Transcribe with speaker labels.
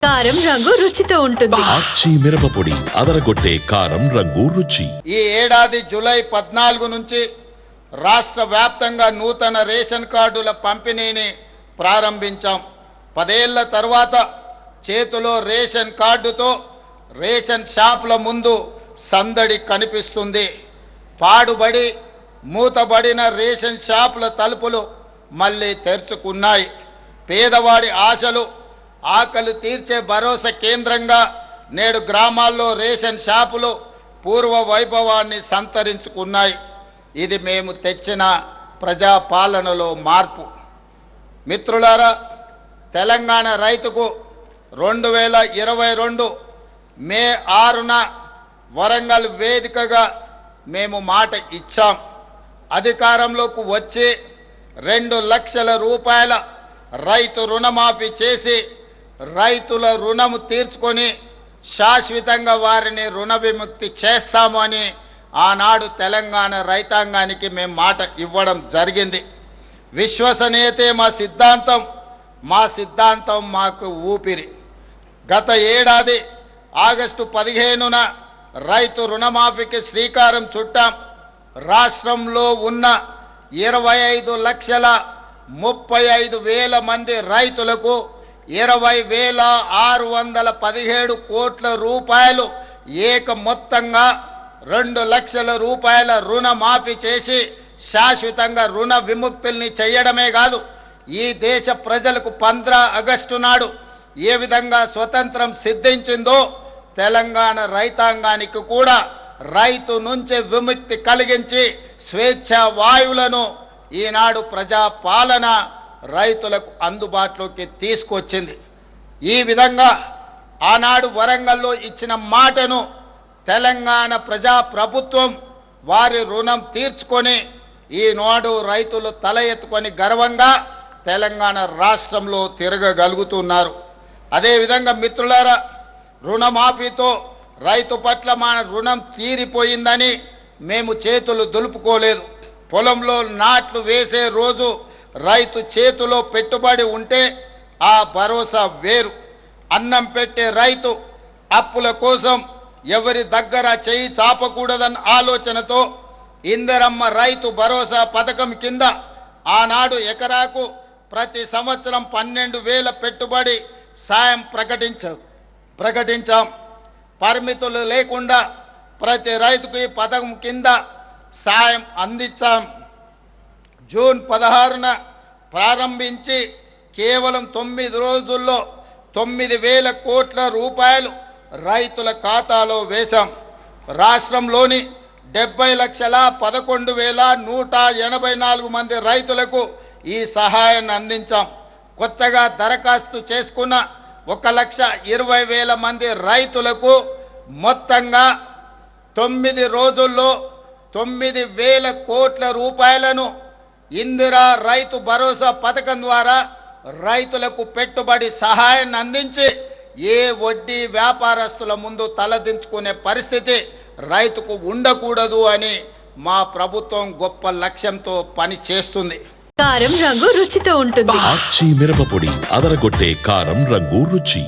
Speaker 1: కారం రంగు రుచితో ఉంటుంది.
Speaker 2: ఆచి మిరపపొడి అదరగొట్టే కారం రంగు రుచి.
Speaker 3: ఈ ఏడాది జూలై 14 నుంచి రాష్ట్ర వ్యాప్తంగా నూతన రేషన్ కార్డుల పంపిణీని ప్రారంభించాం. 10 ఏళ్ల తర్వాత చేతిలో రేషన్ కార్డుతో రేషన్ షాపుల ముందు సందడి కనిపిస్తుంది. పాడుబడి మూతబడిన రేషన్ షాపుల తలుపులు మళ్ళీ తెరుచుకున్నాయి. పేదవాడి ఆశలు ఆకలి తీర్చే భరోసా కేంద్రంగా నేడు గ్రామాల్లో రేషన్ షాపులు పూర్వ వైభవాన్ని సంతరించుకున్నాయి. ఇది మేము తెచ్చిన ప్రజాపాలనలో మార్పు. మిత్రులారా, తెలంగాణ రైతుకు 2022 మే 6న వరంగల్ వేదికగా మేము మాట ఇచ్చాం. అధికారంలోకి వచ్చి 2 లక్షల రూపాయల రైతు రుణమాఫీ చేసి రైతుల రుణము తీర్చుకొని శాశ్వతంగా వారిని రుణ విముక్తి చేస్తాము అని ఆనాడు తెలంగాణ రైతాంగానికి మేము మాట ఇవ్వడం జరిగింది. విశ్వసనీయతే మా సిద్ధాంతం మాకు ఊపిరి. గత ఏడాది ఆగస్టు 15న రైతు రుణమాఫీకి శ్రీకారం చుట్టాం. రాష్ట్రంలో ఉన్న 25,35,000 మంది రైతులకు 20,617 కోట్ల రూపాయలు ఏక మొత్తంగా 2 లక్షల రూపాయల రుణమాఫీ చేసి శాశ్వతంగా రుణ విముక్తుల్ని చేయడమే కాదు, ఈ దేశ ప్రజలకు 15 ఆగస్టు నాడు ఏ విధంగా స్వతంత్రం సిద్ధించిందో తెలంగాణ రైతాంగానికి కూడా రైతు నుంచి విముక్తి కలిగించి స్వేచ్ఛ వాయువులను ఈనాడు ప్రజాపాలన రైతులకు అందుబాటులోకి తీసుకొచ్చింది. ఈ విధంగా ఆనాడు వరంగల్లో ఇచ్చిన మాటను తెలంగాణ ప్రజాప్రభుత్వం వారి రుణం తీర్చుకొని ఈనాడు రైతులు తల ఎత్తుకొని గర్వంగా తెలంగాణ రాష్ట్రంలో తిరగగలుగుతున్నారు. అదేవిధంగా మిత్రులారా, రుణమాఫీతో రైతు పట్ల మన రుణం తీరిపోయిందని మేము చేతులు దులుపుకోలేదు. పొలంలో నాట్లు వేసే రోజు రైతు చేతిలో పెట్టుబడి ఉంటే ఆ భరోసా వేరు. అన్నం పెట్టే రైతు అప్పుల కోసం ఎవరి దగ్గర చేయి చాపకూడదన్న ఆలోచనతో ఇందిరమ్మ రైతు భరోసా పథకం కింద ఆనాడు ఎకరాకు ప్రతి సంవత్సరం 12,000 పెట్టుబడి సాయం ప్రకటించాం. పరిమితులు లేకుండా ప్రతి రైతుకు ఈ పథకం కింద సాయం అందించాం. జూన్ 16న ప్రారంభించి కేవలం 9 రోజుల్లో 9,000 కోట్ల రూపాయలు రైతుల ఖాతాలో వేశాం. రాష్ట్రంలోని 70,11,184 మంది రైతులకు ఈ సహాయాన్ని అందించాం. కొత్తగా దరఖాస్తు చేసుకున్న 1,20,000 మంది రైతులకు మొత్తంగా 9 రోజుల్లో 9,000 కోట్ల రూపాయలను ఇందిరా రైతు భరోసా పథకం ద్వారా రైతులకు పెట్టుబడి సహాయాన్ని అందించి ఏ వడ్డీ వ్యాపారస్తుల ముందు తలదించుకునే పరిస్థితి రైతుకు ఉండకూడదు అని మా ప్రభుత్వం గొప్ప లక్ష్యంతో పని చేస్తుంది.
Speaker 1: కారం రంగు రుచితో ఉంటుంది.
Speaker 2: ఆచి మిరపపొడి అదరగొట్టే కారం రంగు రుచి.